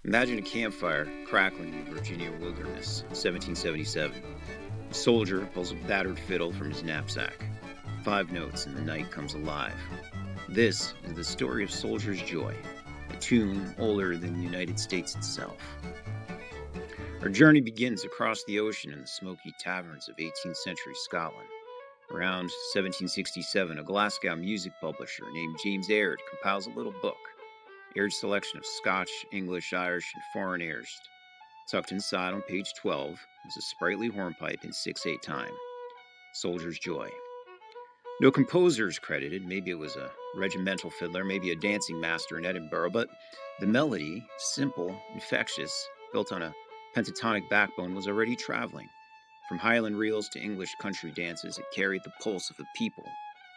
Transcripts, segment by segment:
Imagine a campfire crackling in the Virginia wilderness, 1777. A soldier pulls a battered fiddle from his knapsack. 5 notes and the night comes alive. This is the story of Soldier's Joy, a tune older than the United States itself. Our journey begins across the ocean in the smoky taverns of 18th century Scotland. Around 1767, a Glasgow music publisher named James Aird compiles a little book, Aird's selection of Scotch, English, Irish, and foreign airs. Tucked inside on page 12 is a sprightly hornpipe in 6/8 time, Soldier's Joy. No composer is credited. Maybe it was a regimental fiddler, maybe a dancing master in Edinburgh, but the melody, simple, infectious, built on a pentatonic backbone, was already traveling. From Highland reels to English country dances, it carried the pulse of a people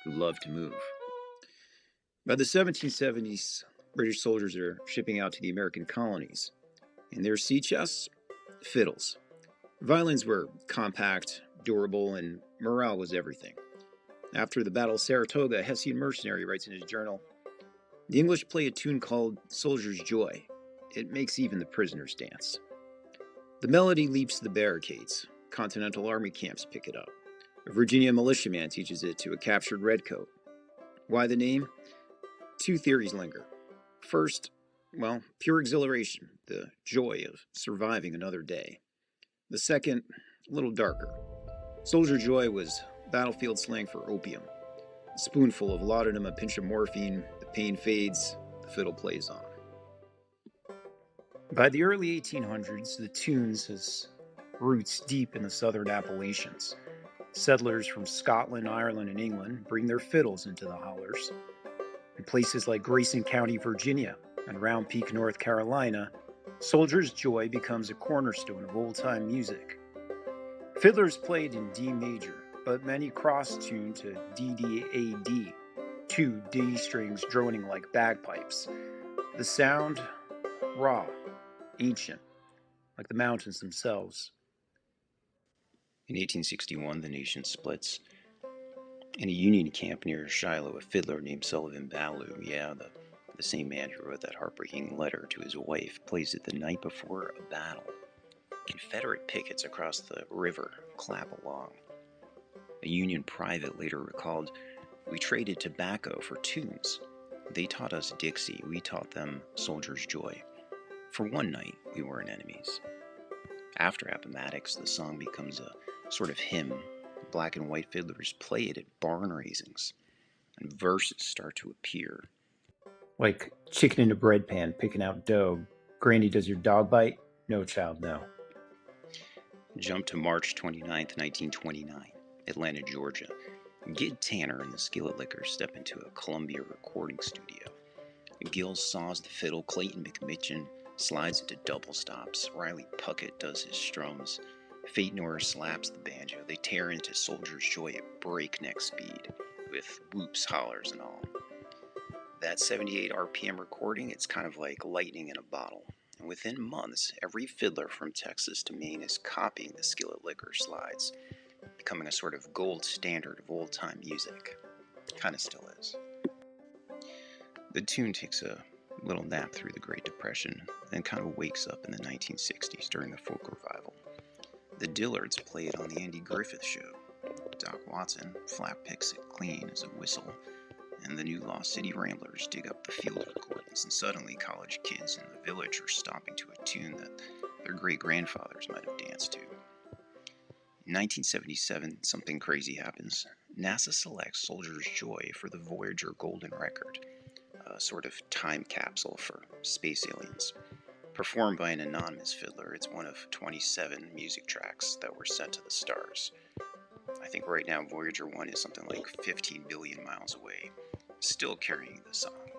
who loved to move. By the 1770s, British soldiers are shipping out to the American colonies. In their sea chests, fiddles. Violins were compact, durable, and morale was everything. After the Battle of Saratoga, a Hessian mercenary writes in his journal, "The English play a tune called Soldier's Joy. It makes even the prisoners dance." The melody leaps the barricades. Continental Army camps pick it up. A Virginia militiaman teaches it to a captured redcoat. Why the name? 2 theories linger. First, pure exhilaration, the joy of surviving another day. The second, a little darker. Soldier Joy was battlefield slang for opium. A spoonful of laudanum, a pinch of morphine, the pain fades, the fiddle plays on. By the early 1800s, the tune has roots deep in the southern Appalachians. Settlers from Scotland, Ireland, and England bring their fiddles into the hollers. In places like Grayson County, Virginia, and Round Peak, North Carolina, Soldier's Joy becomes a cornerstone of old-time music. Fiddlers played in D major, but many cross-tune to D-D-A-D, 2 D strings droning like bagpipes. The sound, raw, ancient, like the mountains themselves. In 1861, the nation splits. In a Union camp near Shiloh, a fiddler named Sullivan Ballou, the same man who wrote that heartbreaking letter to his wife, plays it the night before a battle. Confederate pickets across the river clap along. A Union private later recalled, "We traded tobacco for tunes. They taught us Dixie, we taught them Soldier's Joy. For one night, we weren't enemies." After Appomattox, the song becomes a sort of hymn. Black and white fiddlers play it at barn raisings, and verses start to appear. Like chicken in a bread pan picking out dough. Granny, does your dog bite? No, child, no. Jump to March 29th, 1929, Atlanta, Georgia. Gid Tanner and the Skillet Lickers step into a Columbia recording studio. Gill saws the fiddle, Clayton McMitchen slides into double stops, Riley Puckett does his strums, Fate Norris slaps the banjo. They tear into Soldier's Joy at breakneck speed, with whoops, hollers, and all. That 78 RPM recording, it's kind of like lightning in a bottle. And within months, every fiddler from Texas to Maine is copying the Skillet Licker slides, becoming a sort of gold standard of old-time music. Kind of still is. The tune takes a little nap through the Great Depression, then kind of wakes up in the 1960s during the folk revival. The Dillards play it on the Andy Griffith Show. Doc Watson flap picks it clean as a whistle, and the new Lost City Ramblers dig up the field recordings, and suddenly college kids in the village are stomping to a tune that their great-grandfathers might have danced to. In 1977, something crazy happens. NASA selects Soldier's Joy for the Voyager Golden Record, a sort of time capsule for space aliens. Performed by an anonymous fiddler, it's one of 27 music tracks that were sent to the stars. I think right now Voyager 1 is something like 15 billion miles away, still carrying the song.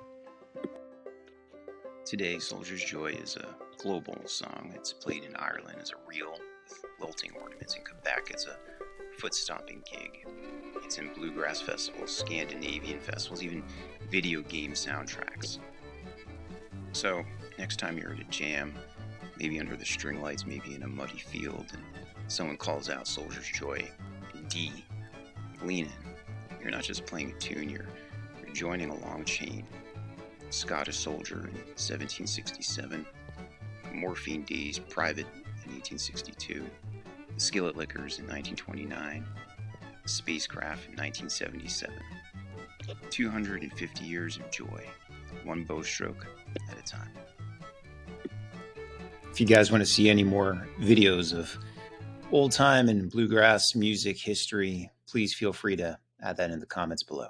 Today, Soldier's Joy is a global song. It's played in Ireland as a reel with lilting ornaments. In Quebec, it's a foot-stomping gig. It's in bluegrass festivals, Scandinavian festivals, even video game soundtracks. So, next time you're at a jam, maybe under the string lights, maybe in a muddy field, and someone calls out Soldier's Joy in D, lean in. You're not just playing a tune, you're joining a long chain. Scottish soldier in 1767, Morphine Days Private in 1862, the Skillet Liquors in 1929, Spacecraft in 1977. 250 years of joy, one bow stroke at a time. If you guys want to see any more videos of old time and bluegrass music history, please feel free to add that in the comments below.